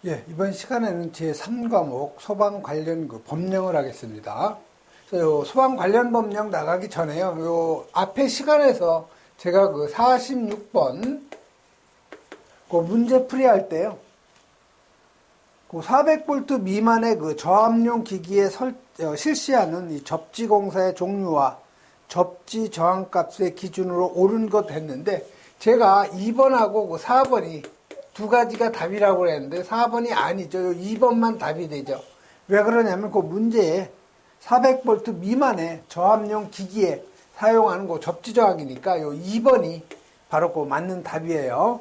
예, 이번 시간에는 제3과목 소방 관련 법령을 하겠습니다. 그래서 요 소방 관련 법령 나가기 전에요. 요 앞에 시간에서 제가 46번 문제 풀이할 때요. 400V 미만의 저압용 기기에 실시하는 이 접지 공사의 종류와 접지 저항값의 기준으로 옳은 것 했는데, 제가 2번하고 4번이 두 가지가 답이라고 그랬는데 4번이 아니죠. 2번만 답이 되죠. 왜 그러냐면 문제에 400V 미만의 저압용 기기에 사용하는 접지 저항이니까 2번이 바로 맞는 답이에요.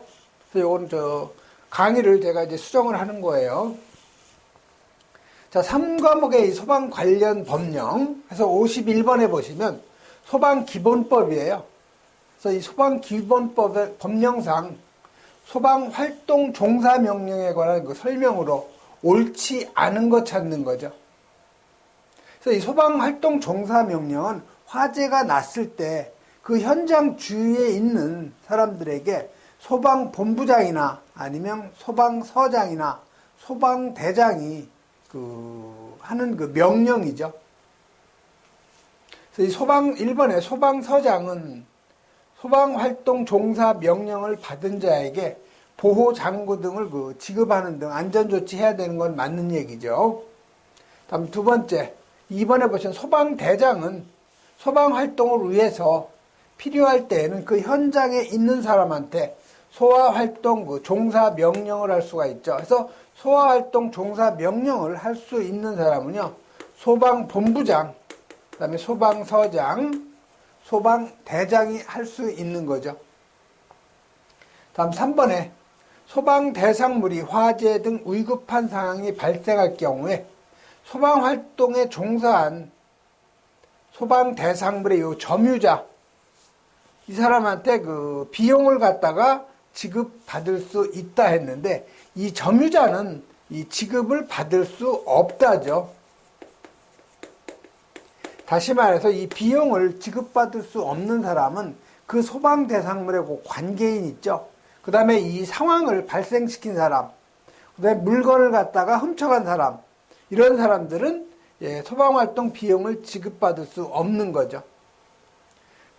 그래서 요건 강의를 제가 이제 수정을 하는 거예요. 자, 3과목의 소방 관련 법령 해서 51번에 보시면 소방기본법이에요. 그래서 이 소방기본법의 법령상 소방활동 종사명령에 관한 설명으로 옳지 않은 것 찾는 거죠. 그래서 이 소방활동 종사명령은 화재가 났을 때 그 현장 주위에 있는 사람들에게 소방본부장이나 아니면 소방서장이나 소방대장이 하는 명령이죠. 그래서 이 1번의 소방서장은 소방활동 종사 명령을 받은 자에게 보호장구 등을 지급하는 등 안전조치 해야 되는 건 맞는 얘기죠. 다음 두 번째, 2번에 보시면 소방대장은 소방활동을 위해서 필요할 때에는 그 현장에 있는 사람한테 소화활동 종사 명령을 할 수가 있죠. 그래서 소화활동 종사 명령을 할 수 있는 사람은요, 소방본부장, 그 다음에 소방서장, 소방대장이 할 수 있는 거죠. 다음 3번에 소방대상물이 화재 등 위급한 상황이 발생할 경우에 소방활동에 종사한 소방대상물의 점유자, 이 사람한테 비용을 갖다가 지급받을 수 있다 했는데, 이 점유자는 이 지급을 받을 수 없다죠. 다시 말해서 이 비용을 지급받을 수 없는 사람은 그 소방 대상물의 관계인 있죠. 그 다음에 이 상황을 발생시킨 사람, 그 다음에 물건을 갖다가 훔쳐간 사람, 이런 사람들은 소방활동 비용을 지급받을 수 없는 거죠.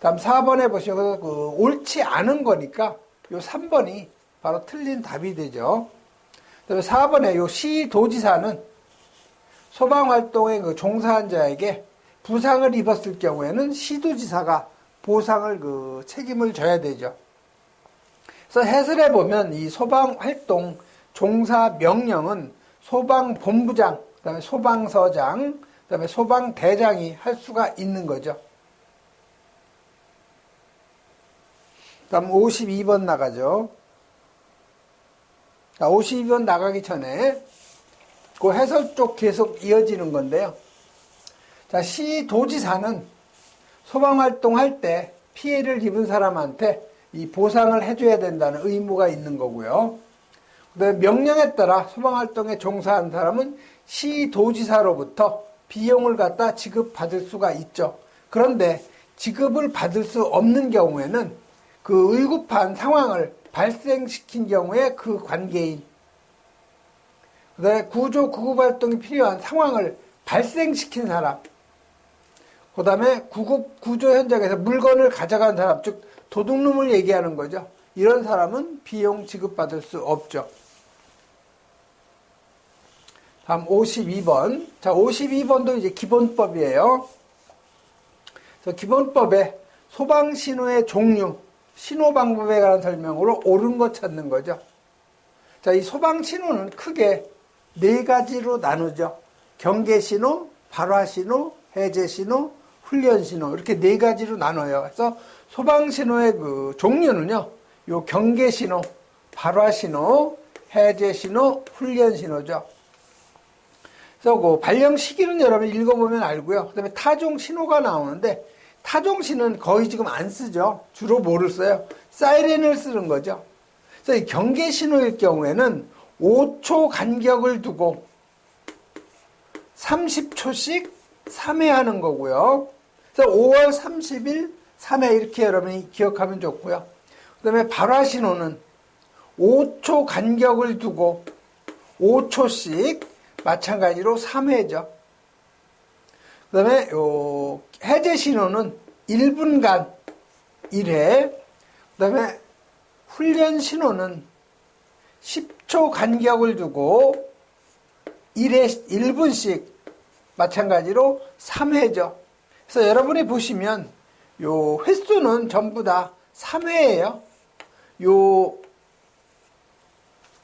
다음 4번에 보시면 옳지 않은 거니까 요 3번이 바로 틀린 답이 되죠. 그다음에 4번에 요 시도지사는 소방활동에 종사한 자에게 부상을 입었을 경우에는 시도지사가 보상을 책임을 져야 되죠. 그래서 해설해 보면 이 소방활동 종사 명령은 소방본부장, 그다음에 소방서장, 그다음에 소방대장이 할 수가 있는 거죠. 다음 52번 나가죠. 자, 52번 나가기 전에 해설 쪽 계속 이어지는 건데요. 자, 시도지사는 소방활동할 때 피해를 입은 사람한테 이 보상을 해줘야 된다는 의무가 있는 거고요. 그다음에 명령에 따라 소방활동에 종사한 사람은 시도지사로부터 비용을 갖다 지급받을 수가 있죠. 그런데 지급을 받을 수 없는 경우에는 위급한 상황을 발생시킨 경우에 그 관계인, 그 다음에 구조 구급활동이 필요한 상황을 발생시킨 사람, 그 다음에 구조 현장에서 물건을 가져간 사람, 즉 도둑놈을 얘기하는 거죠. 이런 사람은 비용 지급받을 수 없죠. 다음 52번. 자, 52번도 이제 기본법이에요. 그래서 기본법에 소방신호의 종류, 신호 방법에 관한 설명으로 옳은 것 찾는 거죠. 자, 이 소방신호는 크게 네 가지로 나누죠. 경계신호, 발화신호, 해제신호, 훈련신호, 이렇게 네 가지로 나눠요. 그래서 소방신호의 종류는요, 요 경계신호, 발화신호, 해제신호, 훈련신호죠. 그래서 발령 시기는 여러분 읽어보면 알고요. 그 다음에 타종신호가 나오는데, 타종신은 거의 지금 안 쓰죠. 주로 뭐를 써요? 사이렌을 쓰는 거죠. 그래서 이 경계신호일 경우에는 5초 간격을 두고 30초씩 3회하는 거고요. 그래서 5월 30일 3회 이렇게 여러분이 기억하면 좋고요. 그 다음에 발화신호는 5초 간격을 두고 5초씩 마찬가지로 3회죠. 그 다음에 해제 신호는 1분간 1회, 그 다음에 훈련 신호는 10초 간격을 두고 1분씩 마찬가지로 3회죠. 그래서 여러분이 보시면 요 횟수는 전부 다 3회예요. 요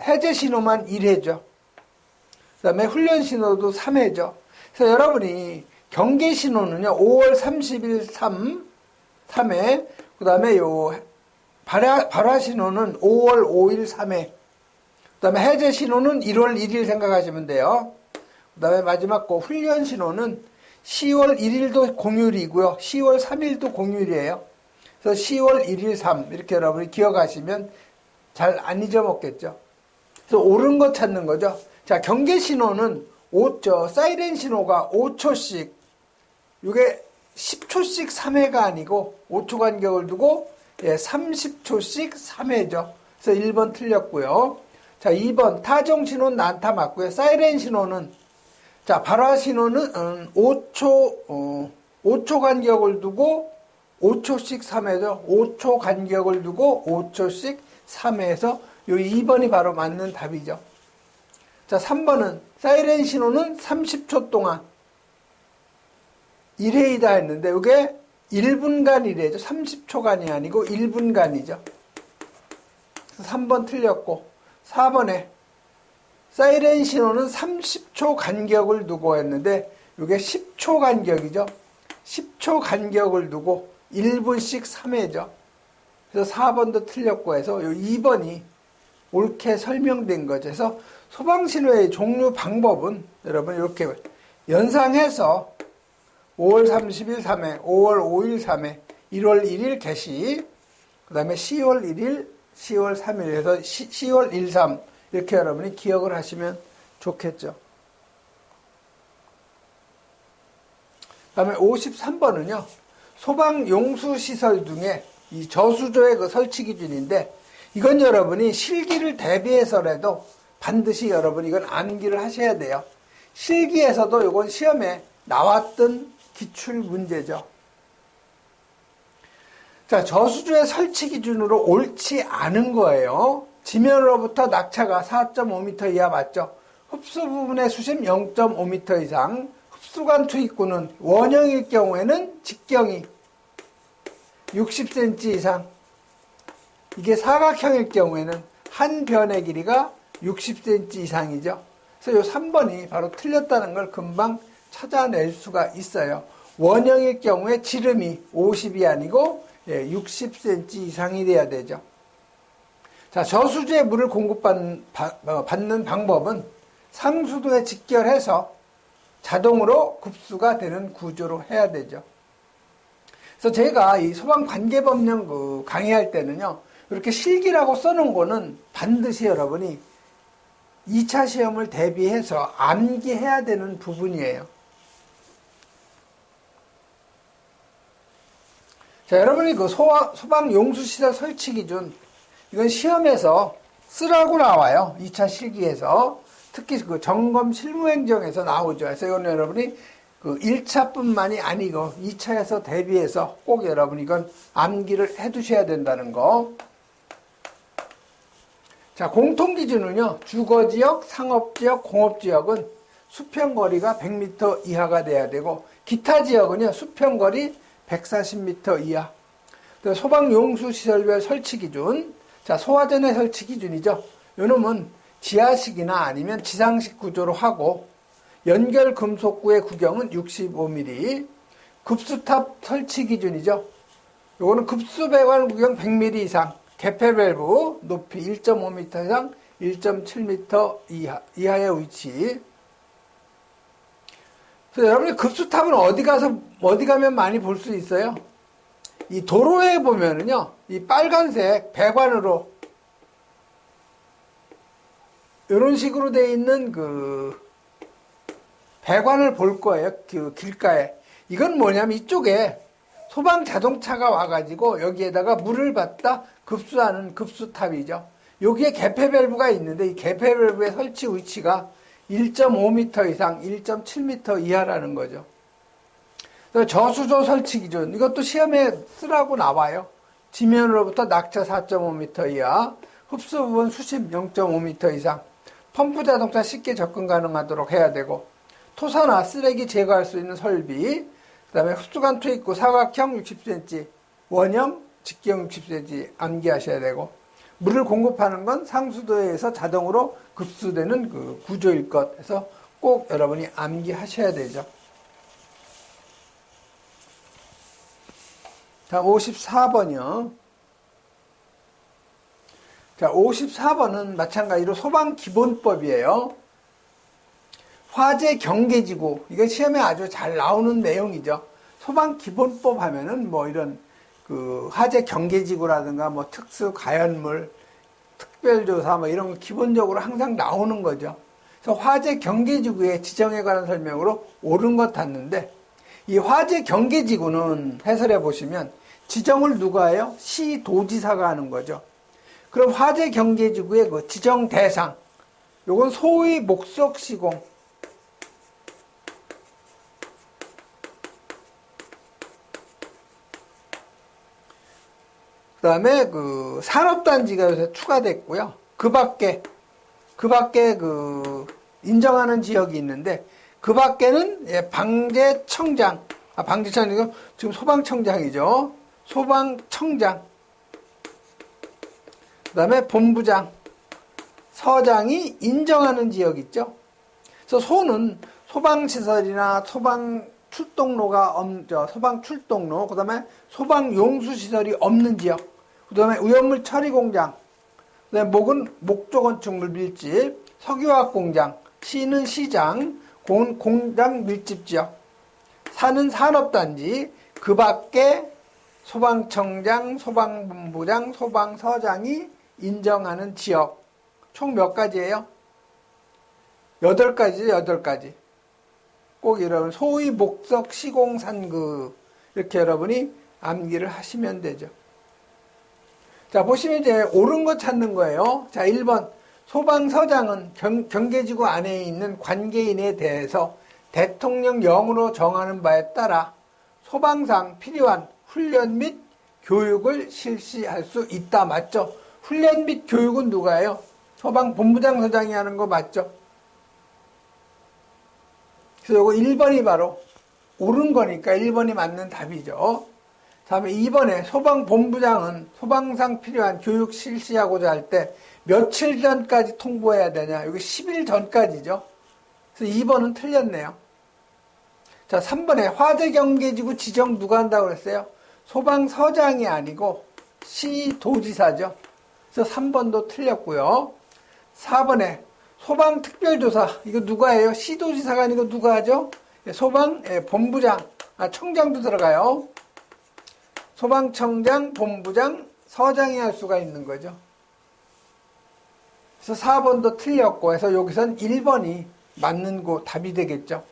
해제 신호만 1회죠. 그 다음에 훈련 신호도 3회죠. 그래서 여러분이 경계 신호는요, 5월 30일 3회, 그 다음에 요 발화 신호는 5월 5일 3회, 그 다음에 해제 신호는 1월 1일 생각하시면 돼요. 그 다음에 마지막 거 훈련 신호는 10월 1일도 공휴일이고요. 10월 3일도 공휴일이에요. 그래서 10월 1일 3 이렇게 여러분이 기억하시면 잘 안 잊어먹겠죠. 그래서 옳은 거 찾는 거죠. 자, 경계 신호는 사이렌 신호가 5초씩, 이게 10초씩 3회가 아니고 5초 간격을 두고 30초씩 3회죠. 그래서 1번 틀렸고요. 자, 2번 타종 신호는 난타 맞고요. 사이렌 신호는, 자, 발화 신호는 5초 간격을 두고 5초씩 3회죠. 5초 간격을 두고 5초씩 3회에서 요 2번이 바로 맞는 답이죠. 자, 3번은 사이렌 신호는 30초 동안 1회이다 했는데 이게 1분간 1회죠. 30초간이 아니고 1분간이죠. 3번 틀렸고 4번에 사이렌 신호는 30초 간격을 두고 했는데 이게 10초 간격이죠. 10초 간격을 두고 1분씩 3회죠. 그래서 4번도 틀렸고 해서 이 2번이 옳게 설명된 거죠. 그래서 소방신호의 종류 방법은 여러분 이렇게 연상해서 5월 30일 3회, 5월 5일 3회, 1월 1일 개시, 그 다음에 10월 1일, 10월 3일 해서 10월 1, 3 이렇게 여러분이 기억을 하시면 좋겠죠. 그 다음에 53번은요. 소방용수시설 중에 이 저수조의 그 설치 기준인데 이건 여러분이 실기를 대비해서라도 반드시 여러분 이건 암기를 하셔야 돼요. 실기에서도 이건 시험에 나왔던 기출 문제죠. 자, 저수조의 설치 기준으로 옳지 않은 거예요. 지면으로부터 낙차가 4.5m 이하 맞죠? 흡수 부분의 수심 0.5m 이상, 흡수관 투입구는 원형일 경우에는 직경이 60cm 이상, 이게 사각형일 경우에는 한 변의 길이가 60cm 이상이죠. 그래서 이 3번이 바로 틀렸다는 걸 금방 찾아낼 수가 있어요. 원형일 경우에 지름이 50이 아니고 60cm 이상이 돼야 되죠. 자, 저수조에 물을 공급받는 방법은 상수도에 직결해서 자동으로 급수가 되는 구조로 해야 되죠. 그래서 제가 이 소방관계법령 강의할 때는요, 이렇게 실기라고 써놓은 거는 반드시 여러분이 2차 시험을 대비해서 암기해야 되는 부분이에요. 자, 여러분이 그 소방용수시설 설치 기준, 이건 시험에서 쓰라고 나와요. 2차 실기에서. 특히 그 점검 실무행정에서 나오죠. 그래서 이건 여러분이 그 1차뿐만이 아니고 2차에서 대비해서 꼭 여러분 이건 암기를 해 두셔야 된다는 거. 자, 공통기준은요, 주거지역, 상업지역, 공업지역은 수평거리가 100m 이하가 돼야 되고, 기타 지역은요, 수평거리 140m 이하. 소방용수시설별 설치기준. 자, 소화전의 설치기준이죠. 요 놈은 지하식이나 아니면 지상식 구조로 하고, 연결 금속구의 구경은 65mm. 급수탑 설치기준이죠. 요거는 급수배관 구경 100mm 이상. 개폐 밸브 높이 1.5m 이상 1.7m 이하의 위치. 그래서 여러분이 급수탑은 어디 가면 많이 볼 수 있어요? 이 도로에 보면은요, 이 빨간색 배관으로 이런 식으로 되어 있는 그 배관을 볼 거예요. 그 길가에. 이건 뭐냐면 이쪽에 소방 자동차가 와가지고 여기에다가 물을 받다 급수하는 급수탑이죠. 여기에 개폐 밸브가 있는데 이 개폐 밸브의 설치 위치가 1.5m 이상, 1.7m 이하라는 거죠. 저수조 설치 기준, 이것도 시험에 쓰라고 나와요. 지면으로부터 낙차 4.5m 이하, 흡수 부분 수심 0.5m 이상, 펌프 자동차 쉽게 접근 가능하도록 해야 되고, 토사나 쓰레기 제거할 수 있는 설비, 그 다음에 흡수관 투입구 사각형 60cm, 원형 직경 60cm 암기하셔야 되고, 물을 공급하는 건 상수도에서 자동으로 급수되는 그 구조일 것 해서 꼭 여러분이 암기하셔야 되죠. 자, 54번이요. 자, 54번은 마찬가지로 소방기본법이에요. 화재 경계지구, 이게 시험에 아주 잘 나오는 내용이죠. 소방기본법 하면은 뭐 이런 그 화재 경계지구라든가 뭐 특수 가연물, 특별조사 뭐 이런 거 기본적으로 항상 나오는 거죠. 그래서 화재 경계지구의 지정에 관한 설명으로 옳은 것 같는데, 이 화재 경계지구는 해설해 보시면 지정을 누가 해요? 시도지사가 하는 거죠. 그럼 화재 경계지구의 그 지정 대상, 요건 소위 목적 시공, 그 다음에 그 산업단지가 요새 추가됐고요. 그 밖에 그 인정하는 지역이 있는데, 그 밖에는 방재청장, 방재청장이고 지금 소방청장이죠. 소방청장, 그 다음에 본부장, 서장이 인정하는 지역 있죠. 그래서 소는 소방시설이나 소방출동로가 소방출동로, 그 다음에 소방용수시설이 없는 지역, 그 다음에 오염물 처리공장, 그 다음에 목은 목조건축물 밀집, 석유화학공장, 시는 시장, 공장 밀집지역, 산은 산업단지, 그 밖에 소방청장, 소방본부장, 소방서장이 인정하는 지역. 총 몇 가지예요? 8가지죠, 8가지. 꼭 여러분, 소위 목적 시공산그, 이렇게 여러분이 암기를 하시면 되죠. 자, 보시면 이제 옳은 거 찾는 거예요. 자, 1번. 소방서장은 경계지구 안에 있는 관계인에 대해서 대통령령으로 정하는 바에 따라 소방상 필요한 훈련 및 교육을 실시할 수 있다. 맞죠? 훈련 및 교육은 누가 해요? 소방본부장 서장이 하는 거 맞죠? 그래서 이거 1번이 바로 옳은 거니까 1번이 맞는 답이죠. 다음에 2번에 소방본부장은 소방상 필요한 교육 실시하고자 할 때 며칠 전까지 통보해야 되냐? 여기 10일 전까지죠. 그래서 2번은 틀렸네요. 자, 3번에 화재경계지구 지정 누가 한다고 그랬어요? 소방서장이 아니고 시도지사죠. 그래서 3번도 틀렸고요. 4번에 소방특별조사, 이거 누가 해요? 시도지사가 아니고 누가 하죠? 소방본부장, 청장도 들어가요. 소방청장, 본부장, 서장이 할 수가 있는 거죠. 그래서 4번도 틀렸고 해서 여기선 1번이 맞는 거 답이 되겠죠.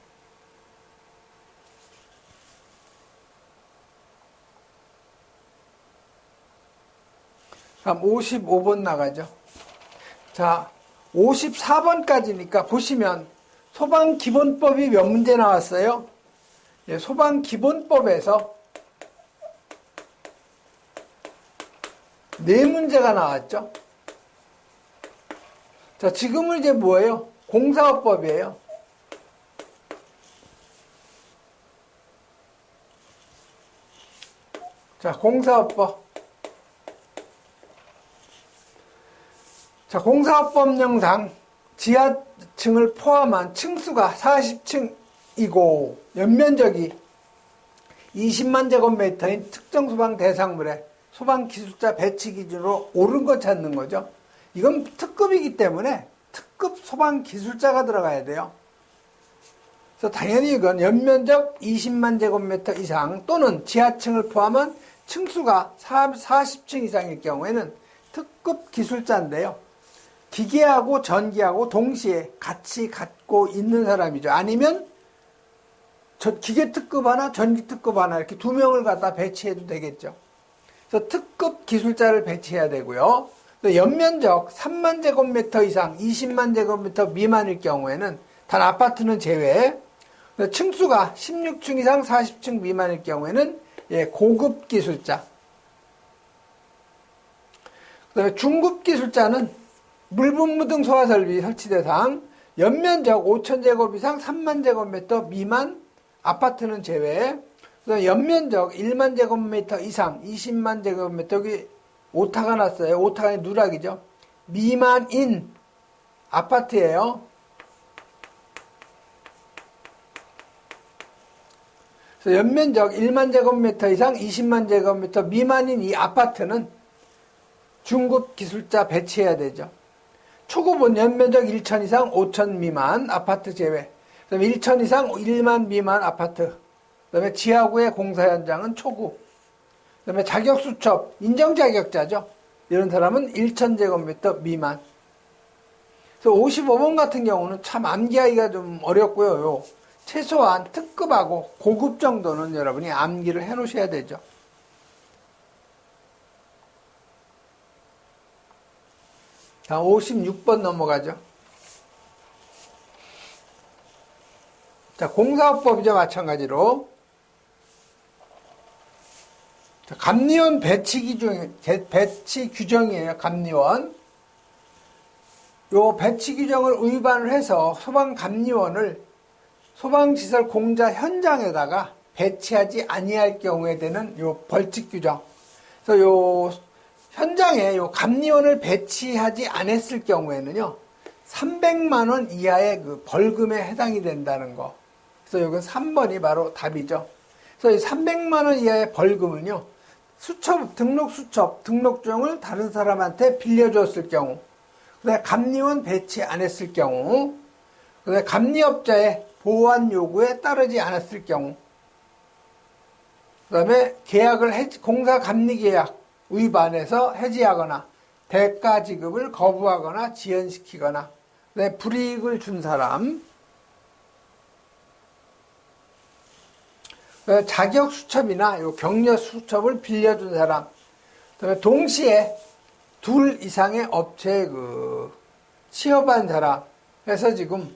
다음 55번 나가죠. 자, 54번까지니까 보시면 소방기본법이 몇 문제 나왔어요? 소방기본법에서 4문제가 나왔죠. 자, 지금은 이제 뭐예요? 공사업법이에요. 자, 공사업법. 자, 공사업법령상 지하층을 포함한 층수가 40층이고 연면적이 20만 제곱미터인 특정 소방 대상물에 소방기술자 배치 기준으로 옳은 거 찾는 거죠. 이건 특급이기 때문에 특급 소방기술자가 들어가야 돼요. 그래서 당연히 이건 연면적 20만 제곱미터 이상 또는 지하층을 포함한 층수가 40층 이상일 경우에는 특급 기술자인데요. 기계하고 전기하고 동시에 같이 갖고 있는 사람이죠. 아니면 기계 특급 하나, 전기 특급 하나 이렇게 2명을 갖다 배치해도 되겠죠. 그래서 특급 기술자를 배치해야 되고요. 또 연면적 3만 제곱미터 이상 20만 제곱미터 미만일 경우에는 단 아파트는 제외. 층수가 16층 이상 40층 미만일 경우에는 고급 기술자. 그다음에 중급 기술자는 물분무등 소화설비 설치 대상 연면적 5,000제곱 이상 3만 제곱미터 미만 아파트는 제외. 그다음에 연면적 1만 제곱미터 이상 20만 제곱미터 여기 오타가 났어요. 오타가 누락이죠. 미만인 아파트예요. 그래서 연면적 1만 제곱미터 이상 20만 제곱미터 미만인 이 아파트는 중급 기술자 배치해야 되죠. 초급은 연면적 1천 이상 5천 미만 아파트 제외. 그다음에 1천 이상 1만 미만 아파트. 그다음에 지하구의 공사 현장은 초급. 그다음에 자격 수첩 인정 자격자죠. 이런 사람은 1,000제곱미터 미만. 그래서 55번 같은 경우는 참 암기하기가 좀 어렵고요. 최소한 특급하고 고급 정도는 여러분이 암기를 해 놓으셔야 되죠. 자, 56번 넘어가죠. 자, 공사업법이죠. 마찬가지로. 자, 감리원 배치 규정이에요. 감리원. 요 배치 규정을 위반을 해서 소방감리원을 소방시설 공사 현장에다가 배치하지 아니할 경우에 되는 요 벌칙 규정. 그래서 요 현장에 요 감리원을 배치하지 않았을 경우에는요, 300만 원 이하의 그 벌금에 해당이 된다는 거. 그래서 여기 3번이 바로 답이죠. 그래서 이 300만 원 이하의 벌금은요, 등록증을 다른 사람한테 빌려줬을 경우, 그다음에 감리원 배치 안 했을 경우, 그다음에 감리업자의 보완 요구에 따르지 않았을 경우, 그다음에 공사 감리 계약 위반해서 해지하거나 대가 지급을 거부하거나 지연시키거나, 그다음에 불이익을 준 사람, 자격 수첩이나 격려 수첩을 빌려준 사람, 그다음에 동시에 둘 이상의 업체에 취업한 사람 해서 지금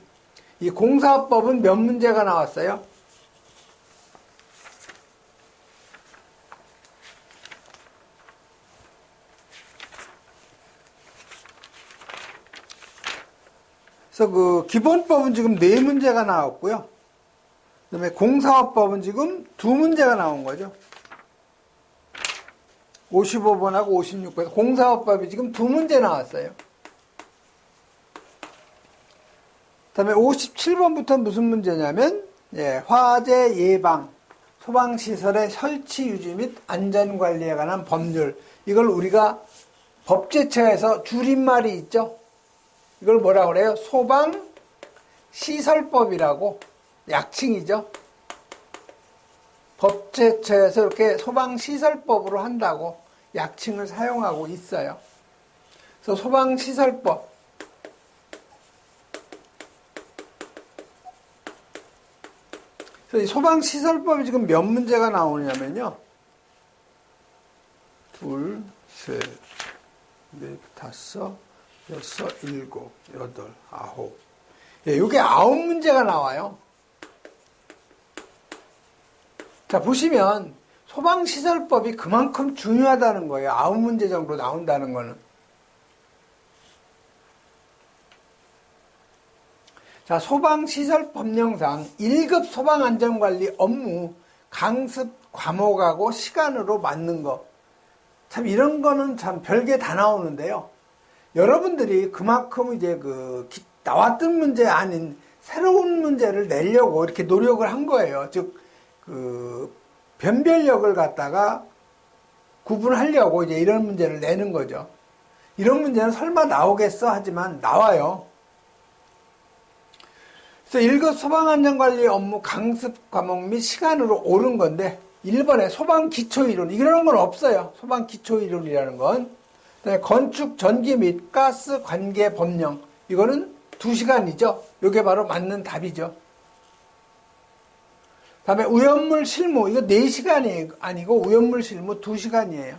이 공사법은 몇 문제가 나왔어요? 그래서 기본법은 지금 4문제가 나왔고요. 그다음에 공사업법은 지금 2문제가 나온 거죠. 55번하고 56번. 공사업법이 지금 2문제 나왔어요. 그다음에 57번부터 무슨 문제냐면, 화재 예방, 소방시설의 설치 유지 및 안전관리에 관한 법률. 이걸 우리가 법제처에서 줄임말이 있죠. 이걸 뭐라고 그래요? 소방시설법이라고 약칭이죠. 법제처에서 이렇게 소방시설법으로 한다고 약칭을 사용하고 있어요. 그래서 소방시설법. 그래서 이 소방시설법이 지금 몇 문제가 나오냐면요. 2, 3, 4, 5, 6, 7, 8, 9. 이게 9문제가 나와요. 자, 보시면 소방시설법이 그만큼 중요하다는 거예요. 9문제 정도 나온다는 거는. 자, 소방시설법령상 1급 소방안전관리 업무 강습 과목하고 시간으로 맞는 거. 참 이런 거는 참 별게 다 나오는데요. 여러분들이 그만큼 이제 나왔던 문제 아닌 새로운 문제를 내려고 이렇게 노력을 한 거예요. 즉, 변별력을 갖다가 구분하려고 이제 이런 문제를 내는 거죠. 이런 문제는 설마 나오겠어? 하지만 나와요. 그래서 1급 소방안전관리 업무 강습 과목 및 시간으로 옳은 건데, 1번에 소방기초이론, 이런 건 없어요. 소방기초이론이라는 건. 그다음에 건축 전기 및 가스 관계 법령, 이거는 2시간이죠. 이게 바로 맞는 답이죠. 다음에 오염물 실무, 이거 4시간이 아니고 오염물 실무 2시간이에요.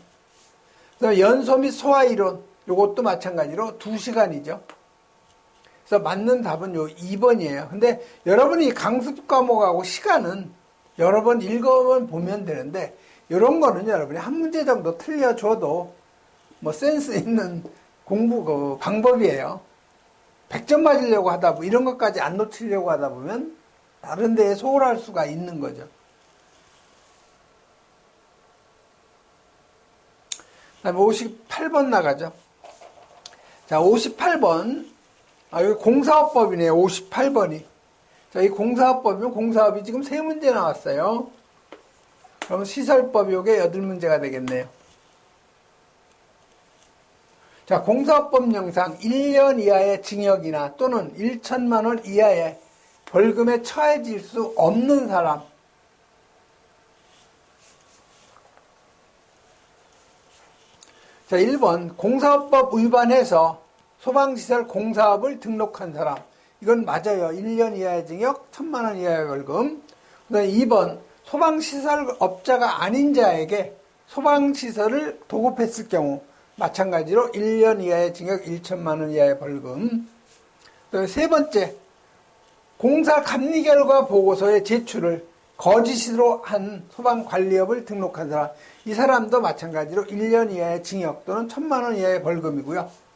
그다음에 연소 및 소화 이론, 요것도 마찬가지로 2시간이죠. 그래서 맞는 답은 요 2번이에요. 근데 여러분이 강습 과목하고 시간은 여러 번 읽어보면 되는데, 이런 거는 여러분이 한 문제 정도 틀려줘도 뭐 센스 있는 공부 그 방법이에요. 100점 맞으려고 하다 보면, 이런 것까지 안 놓치려고 하다 보면 다른 데에 소홀할 수가 있는 거죠. 다음에 58번 나가죠. 자, 58번. 여기 공사업법이네요. 58번이. 자, 이 공사업법이면 공사업이 지금 3문제 나왔어요. 그럼 시설법이 요게 8문제가 되겠네요. 자, 공사업법령상 1년 이하의 징역이나 또는 1천만 원 이하의 벌금에 처해질 수 없는 사람. 자, 1번 공사업법 위반해서 소방시설 공사업을 등록한 사람. 이건 맞아요. 1년 이하의 징역, 1,000만 원 이하의 벌금. 그다음에 2번 소방시설 업자가 아닌 자에게 소방시설을 도급했을 경우 마찬가지로 1년 이하의 징역, 1천만 원 이하의 벌금. 그다음에 3번째, 공사 감리 결과 보고서의 제출을 거짓으로 한 소방관리업을 등록한 사람. 이 사람도 마찬가지로 1년 이하의 징역 또는 1,000만 원 이하의 벌금이고요.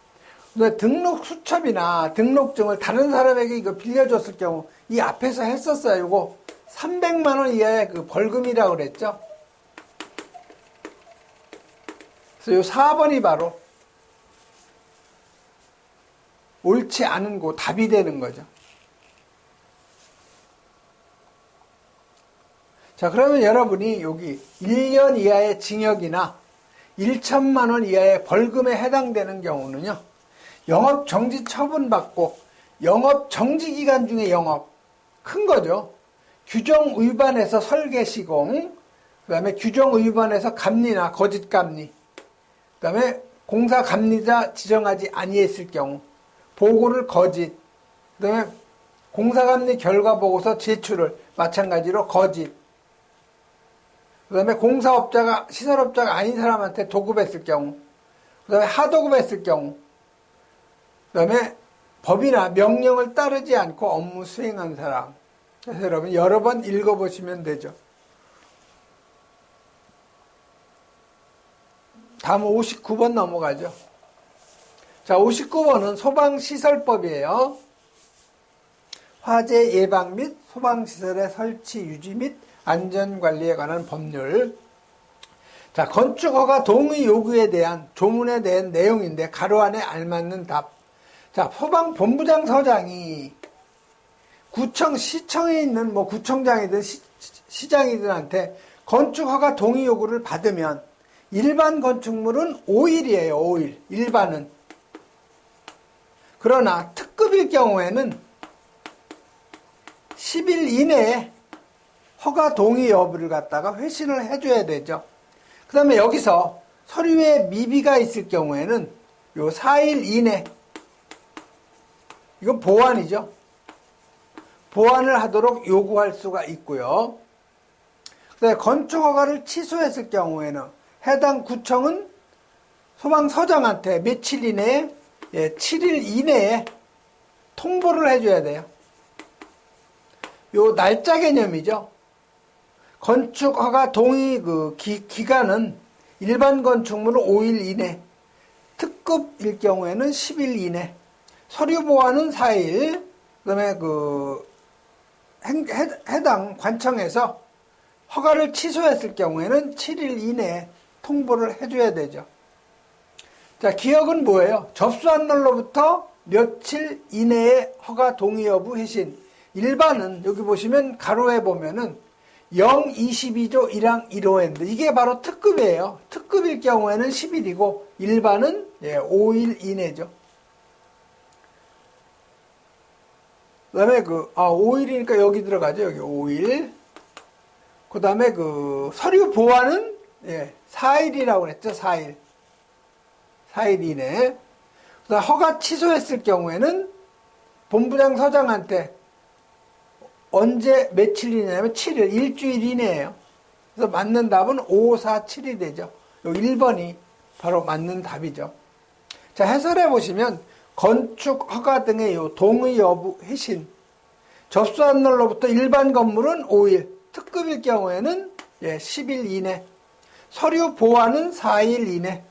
근데 등록 수첩이나 등록증을 다른 사람에게 이거 빌려줬을 경우, 이 앞에서 했었어요. 이거 300만 원 이하의 그 벌금이라고 그랬죠. 그래서 요 4번이 바로 옳지 않은 거 답이 되는 거죠. 자, 그러면 여러분이 여기 1년 이하의 징역이나 1천만 원 이하의 벌금에 해당되는 경우는요, 영업 정지 처분받고 영업 정지 기간 중에 영업, 큰 거죠. 규정 위반해서 설계 시공, 그 다음에 규정 위반해서 감리나 거짓 감리, 그 다음에 공사 감리자 지정하지 아니했을 경우, 보고를 거짓, 그 다음에 공사 감리 결과 보고서 제출을 마찬가지로 거짓, 그 다음에 공사업자가, 시설업자가 아닌 사람한테 도급했을 경우, 그 다음에 하도급했을 경우, 그 다음에 법이나 명령을 따르지 않고 업무 수행한 사람. 그래서 여러분 여러 번 읽어보시면 되죠. 다음 59번 넘어가죠. 자, 59번은 소방시설법이에요. 화재 예방 및 소방시설의 설치, 유지 및 안전관리에 관한 법률. 자, 건축허가 동의 요구에 대한 조문에 대한 내용인데 가로 안에 알맞는 답. 자, 소방본부장 서장이 구청, 시청에 있는 뭐 구청장이든 시장이든한테 건축허가 동의 요구를 받으면 일반 건축물은 5일이에요. 5일. 일반은. 그러나 특급일 경우에는 10일 이내에 허가 동의 여부를 갖다가 회신을 해줘야 되죠. 그 다음에 여기서 서류에 미비가 있을 경우에는 요 4일 이내, 이건 보완이죠. 보완을 하도록 요구할 수가 있고요. 그 다음에 건축허가를 취소했을 경우에는 해당 구청은 소방서장한테 며칠 이내에, 7일 이내에 통보를 해줘야 돼요. 요 날짜 개념이죠. 건축허가 동의 기간은 일반 건축물은 5일 이내, 특급일 경우에는 10일 이내, 서류 보완은 4일, 그 다음에 해당 관청에서 허가를 취소했을 경우에는 7일 이내에 통보를 해줘야 되죠. 자, 기억은 뭐예요? 접수한 날로부터 며칠 이내에 허가 동의 여부 회신. 일반은 여기 보시면 가로에 보면은 022조 1항 1호인데 이게 바로 특급이에요. 특급일 경우에는 10일이고 일반은 5일 이내죠. 그 다음에 5일이니까 여기 들어가죠. 여기 5일. 그 다음에 서류 보완은 4일이라고 그랬죠. 4일. 4일 이내. 그 다음 허가 취소했을 경우에는 본부장 서장한테 언제 며칠이냐면 7일, 일주일 이내예요. 그래서 맞는 답은 5, 4, 7이 되죠. 요 1번이 바로 맞는 답이죠. 자, 해설해 보시면 건축 허가 등의 동의 여부 회신. 접수한 날로부터 일반 건물은 5일, 특급일 경우에는 10일 이내, 서류 보완은 4일 이내.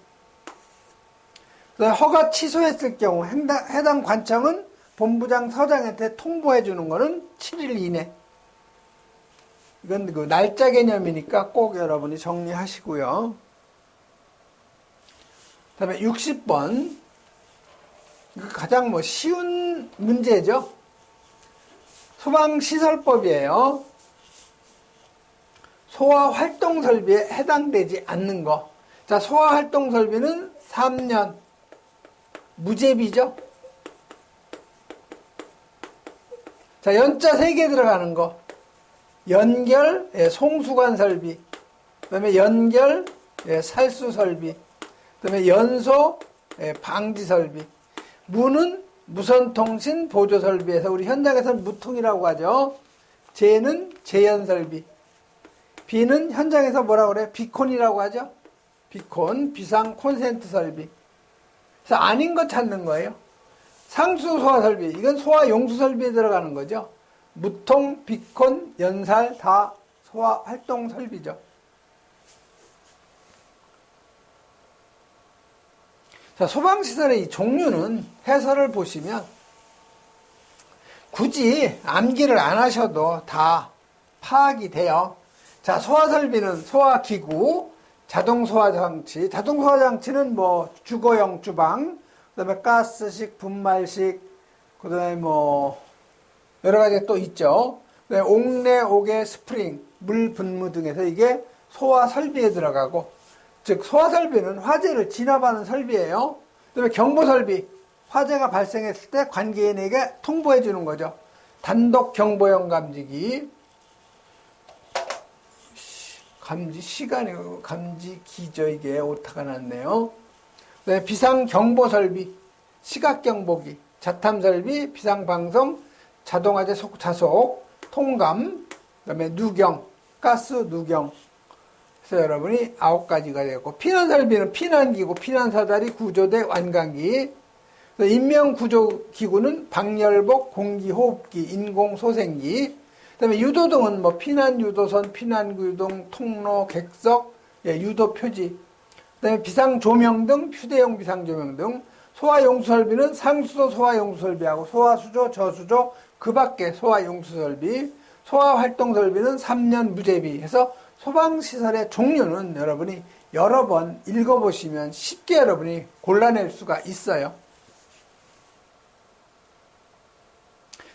허가 취소했을 경우 해당 관청은 본부장 서장한테 통보해 주는 거는 7일 이내. 이건 그 날짜 개념이니까 꼭 여러분이 정리하시고요. 그다음에 60번. 가장 쉬운 문제죠. 소방시설법이에요. 소화활동설비에 해당되지 않는 거. 자, 소화활동설비는 3년 무제비죠. 자, 연자 3개 들어가는 거. 연결, 송수관 설비. 그 다음에 연결, 살수 설비. 그 다음에 연소, 방지 설비. 무는 무선통신 보조 설비에서 우리 현장에서는 무통이라고 하죠. 제는 제연 설비. 비는 현장에서 뭐라고 그래요? 비콘이라고 하죠. 비콘, 비상 콘센트 설비. 그래서 아닌 거 찾는 거예요. 상수 소화 설비. 이건 소화 용수 설비에 들어가는 거죠. 무통, 비콘, 연살 다 소화 활동 설비죠. 자, 소방시설의 이 종류는 해설을 보시면 굳이 암기를 안 하셔도 다 파악이 돼요. 자, 소화설비는 소화기구, 자동소화장치. 자동소화장치는 주거용 주방, 그 다음에 가스식, 분말식, 그 다음에 여러 가지 또 있죠. 그다음에 옥내, 옥외, 스프링, 물 분무 등에서 이게 소화설비에 들어가고, 즉 소화설비는 화재를 진압하는 설비예요. 그다음에 경보설비, 화재가 발생했을 때 관계인에게 통보해 주는 거죠. 단독 경보용 감지기, 시간이고 감지기죠. 이게 오타가 났네요. 그다음에 비상경보설비, 시각경보기, 자탐설비, 비상방송, 자동화재 자속, 통감, 그다음에 누경, 가스 누경. 그래서 여러분이 9가지가 되고, 피난설비는 피난기구, 피난사다리, 구조대, 완강기. 인명구조기구는 방열복, 공기호흡기, 인공소생기. 그다음에 유도등은 피난유도선, 피난구동, 통로, 객석, 유도표지. 그다음에 비상조명등, 휴대용 비상조명등. 소화용수설비는 상수도 소화용수설비하고 소화수조, 저수조, 그 밖에 소화용수설비. 소화활동설비는 3년 무제비 해서 소방시설의 종류는 여러분이 여러 번 읽어보시면 쉽게 여러분이 골라낼 수가 있어요.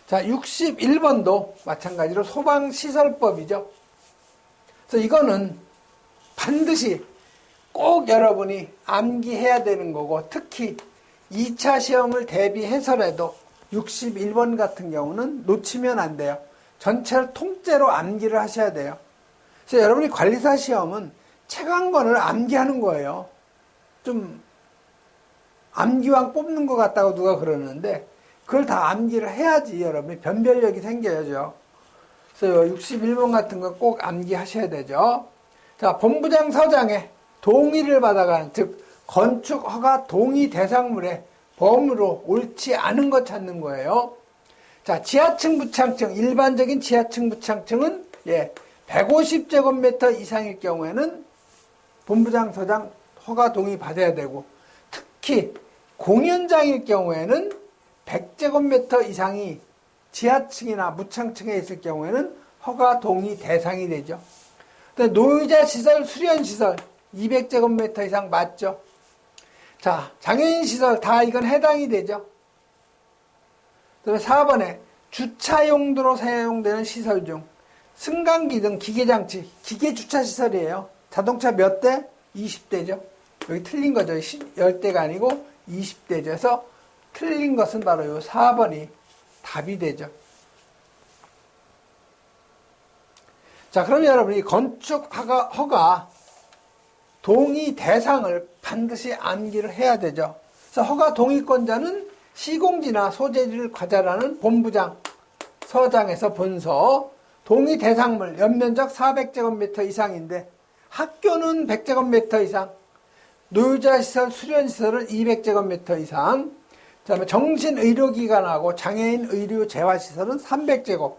자, 61번도 마찬가지로 소방시설법이죠. 그래서 이거는 반드시 꼭 여러분이 암기해야 되는 거고, 특히 2차 시험을 대비해서라도 61번 같은 경우는 놓치면 안 돼요. 전체를 통째로 암기를 하셔야 돼요. 그래서 여러분이 관리사 시험은 책 한 권을 암기하는 거예요. 좀 암기왕 뽑는 것 같다고 누가 그러는데, 그걸 다 암기를 해야지 여러분이 변별력이 생겨야죠. 그래서 61번 같은 거 꼭 암기하셔야 되죠. 자, 본부장 서장의 동의를 받아간, 즉 건축 허가 동의 대상물의 범위로 옳지 않은 것 찾는 거예요. 자, 지하층 부창층, 일반적인 지하층 부창층은 150제곱미터 이상일 경우에는 본부장 서장 허가 동의 받아야 되고, 특히 공연장일 경우에는 100제곱미터 이상이 지하층이나 무창층에 있을 경우에는 허가 동의 대상이 되죠. 노유자 시설, 수련 시설 200제곱미터 이상 맞죠? 자, 장애인 시설 다 이건 해당이 되죠. 그다음에 4번에 주차 용도로 사용되는 시설 중 승강기 등 기계장치, 기계 주차 시설이에요. 자동차 몇 대? 20대죠. 여기 틀린 거죠. 10대가 아니고 20대죠. 그래서 틀린 것은 바로 이 4번이 답이 되죠. 자, 그럼 여러분이 건축 허가 동의 대상을 반드시 암기를 해야 되죠. 그래서 허가 동의권자는 시공지나 소재지를 과자라는 본부장, 서장에서 본서, 동의 대상물 연면적 400제곱미터 이상인데 학교는 100제곱미터 이상, 노유자 시설, 수련 시설은 200제곱미터 이상. 그 다음에 정신의료기관하고 장애인 의료 재활시설은 300제곱.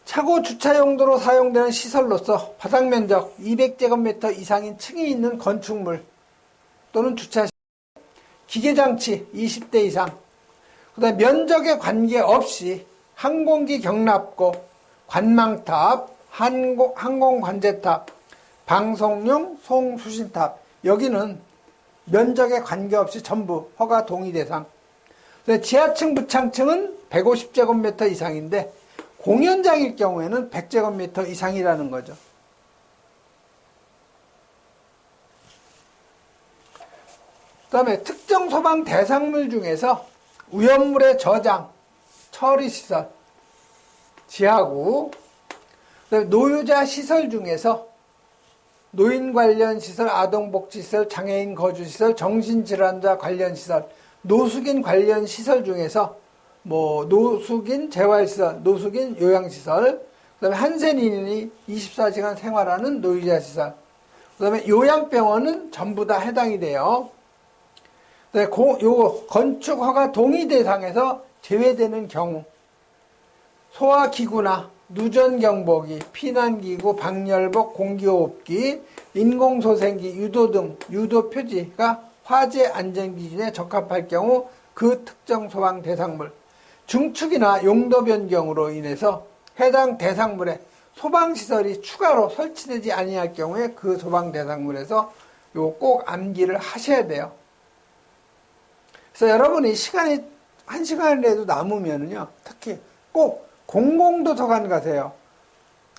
차고 주차 용도로 사용되는 시설로서 바닥면적 200제곱미터 이상인 층이 있는 건축물 또는 주차시설, 기계장치 20대 이상, 그 다음에 면적에 관계없이 항공기 경납고, 관망탑, 항공관제탑, 방송용 송수신탑, 여기는 면적에 관계없이 전부 허가 동의 대상. 지하층, 부창층은 150제곱미터 이상인데 공연장일 경우에는 100제곱미터 이상이라는 거죠. 그 다음에 특정 소방 대상물 중에서 위험물의 저장, 처리시설, 지하구, 그다음에 노유자 시설 중에서 노인 관련 시설, 아동복지시설, 장애인 거주시설, 정신질환자 관련 시설, 노숙인 관련 시설 중에서 노숙인 재활시설, 노숙인 요양시설, 그 다음에 한센인이 24시간 생활하는 노유자 시설, 그 다음에 요양병원은 전부 다 해당이 돼요. 요 건축 허가 동의 대상에서 제외되는 경우, 소화기구나 누전경보기, 피난기구, 방열복, 공기호흡기, 인공소생기, 유도 등 유도표지가 화재 안전기준에 적합할 경우 그 특정 소방 대상물, 중축이나 용도 변경으로 인해서 해당 대상물에 소방시설이 추가로 설치되지 아니할 경우에 그 소방 대상물에서 요 꼭 암기를 하셔야 돼요. 그래서 여러분이 시간이 1시간이라도 남으면요, 특히 꼭 공공도서관 가세요.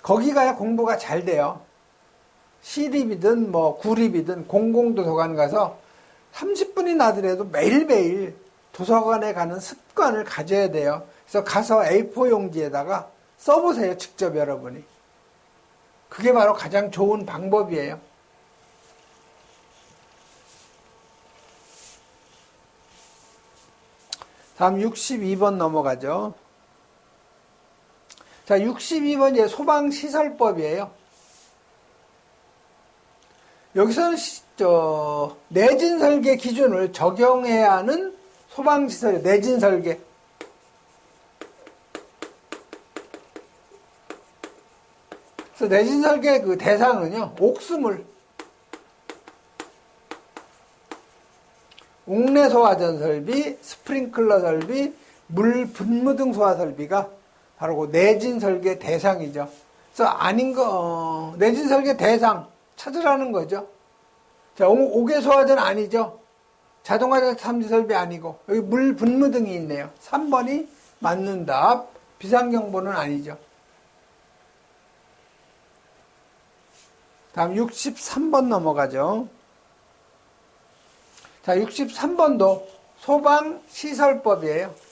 거기 가야 공부가 잘 돼요. 시립이든 구립이든 공공도서관 가서 30분이 나더라도 매일매일 도서관에 가는 습관을 가져야 돼요. 그래서 가서 A4 용지에다가 써보세요. 직접 여러분이. 그게 바로 가장 좋은 방법이에요. 다음 62번 넘어가죠. 자, 62번 이제 소방시설법이에요. 여기서는 내진 설계 기준을 적용해야 하는 소방시설이에요. 내진 설계. 그래서 내진 설계 그 대상은요, 옥수물, 옥내 소화전 설비, 스프링클러 설비, 물 분무 등 소화 설비가 바로 그 내진 설계 대상이죠. 그래서 내진 설계 대상 찾으라는 거죠. 자, 옥외 소화전 아니죠. 자동화전 탐지 설비 아니고, 여기 물 분무 등이 있네요. 3번이 맞는 답. 비상경보는 아니죠. 다음 63번 넘어가죠. 자, 63번도 소방시설법이에요.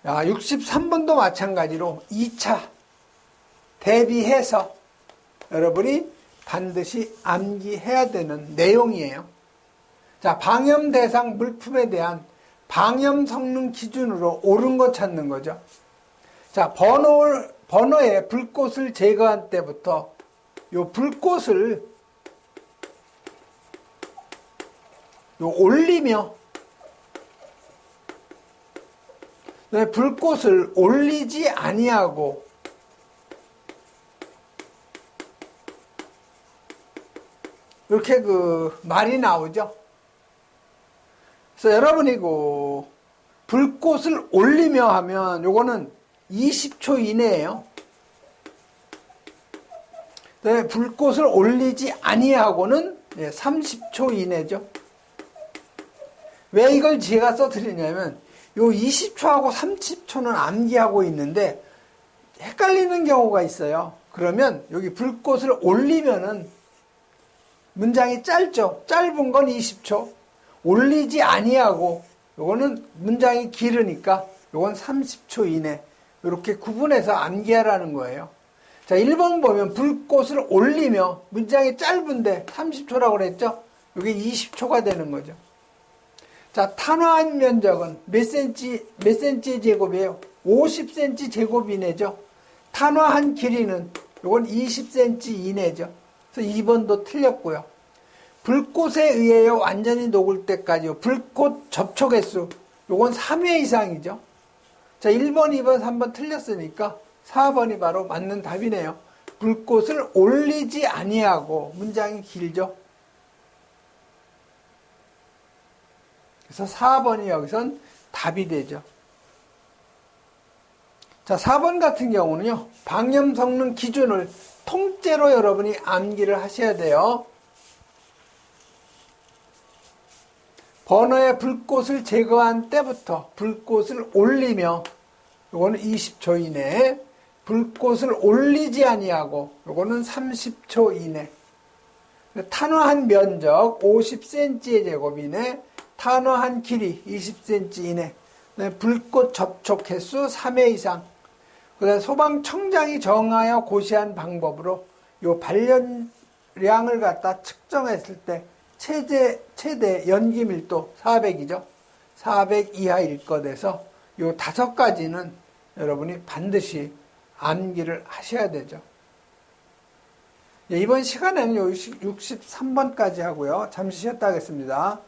63번도 마찬가지로 2차 대비해서 여러분이 반드시 암기해야 되는 내용이에요. 자, 방염 대상 물품에 대한 방염 성능 기준으로 옳은 거 찾는 거죠. 자, 버너에 불꽃을 제거한 때부터 요 불꽃을 올리며 불꽃을 올리지 아니하고 이렇게 말이 나오죠. 그래서 여러분이 불꽃을 올리며 하면 요거는 20초 이내예요. 불꽃을 올리지 아니하고는 30초 이내죠. 왜 이걸 제가 써드리냐면 요 20초하고 30초는 암기하고 있는데 헷갈리는 경우가 있어요. 그러면 여기 불꽃을 올리면은 문장이 짧죠. 짧은 건 20초. 올리지 아니하고 요거는 문장이 길으니까 요건 30초 이내. 이렇게 구분해서 암기하라는 거예요. 자, 1번 보면 불꽃을 올리며 문장이 짧은데 30초라고 그랬죠. 이게 20초가 되는 거죠. 자, 탄화한 면적은 몇 센치 제곱이에요? 50cm 제곱 이내죠. 탄화한 길이는 요건 20cm 이내죠. 그래서 2번도 틀렸고요. 불꽃에 의하여 완전히 녹을 때까지요. 불꽃 접촉 횟수. 요건 3회 이상이죠. 자, 1번, 2번, 3번 틀렸으니까 4번이 바로 맞는 답이네요. 불꽃을 올리지 아니하고. 문장이 길죠. 그래서 4번이 여기선 답이 되죠. 자, 4번 같은 경우는요. 방염 성능 기준을 통째로 여러분이 암기를 하셔야 돼요. 버너에 불꽃을 제거한 때부터 불꽃을 올리며, 요거는 20초 이내, 불꽃을 올리지 아니하고, 요거는 30초 이내. 탄화한 면적 50cm의 제곱 이내, 탄화한 길이 20cm 이내, 불꽃 접촉 횟수 3회 이상. 그다음에 소방청장이 정하여 고시한 방법으로 요 발연량을 갖다 측정했을 때 최대 연기 밀도 400이죠. 400 이하일 것에서 요 5가지는 여러분이 반드시 암기를 하셔야 되죠. 이번 시간에는 63번까지 하고요. 잠시 쉬었다 하겠습니다.